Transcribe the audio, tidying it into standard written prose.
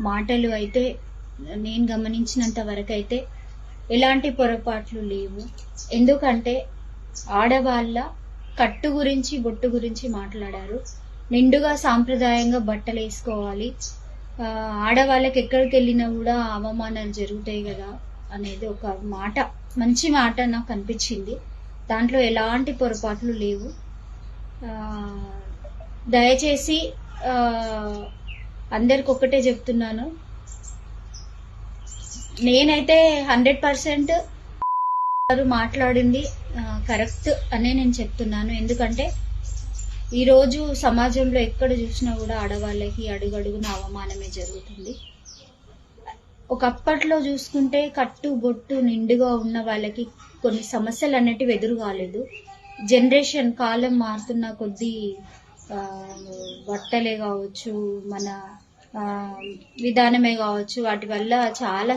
మాటలు అయితే నేను గమనించినంత వరకు అయితే ఎలాంటి పొరపాట్లు లేవు. ఎందుకంటే ఆడవాళ్ళ కట్టు గురించి బొట్టు గురించి మాట్లాడారు. నిండుగా సాంప్రదాయంగా బట్టలు వేసుకోవాలి, ఆడవాళ్ళకి ఎక్కడికి వెళ్ళినా కూడా అవమానాలు జరుగుతాయి కదా అనేది ఒక మాట, మంచి మాట నాకు అనిపించింది. దాంట్లో ఎలాంటి పొరపాట్లు లేవు. దయచేసి అందరికి ఒకటే చెప్తున్నాను, నేనైతే 100% వారు మాట్లాడింది కరెక్ట్ అనే నేను చెప్తున్నాను. ఎందుకంటే ఈరోజు సమాజంలో ఎక్కడ చూసినా కూడా ఆడవాళ్ళకి అడుగడుగున అవమానమే జరుగుతుంది. ఒకప్పట్లో చూసుకుంటే కట్టు బొట్టు నిండుగా ఉన్న వాళ్ళకి కొన్ని సమస్యలు అనేటివి ఎదురు కాలేదు. జనరేషన్ కాలం మారుతున్న కొద్దీ బట్టలే కావచ్చు, మన విధానమే కావచ్చు, వాటి వల్ల చాలా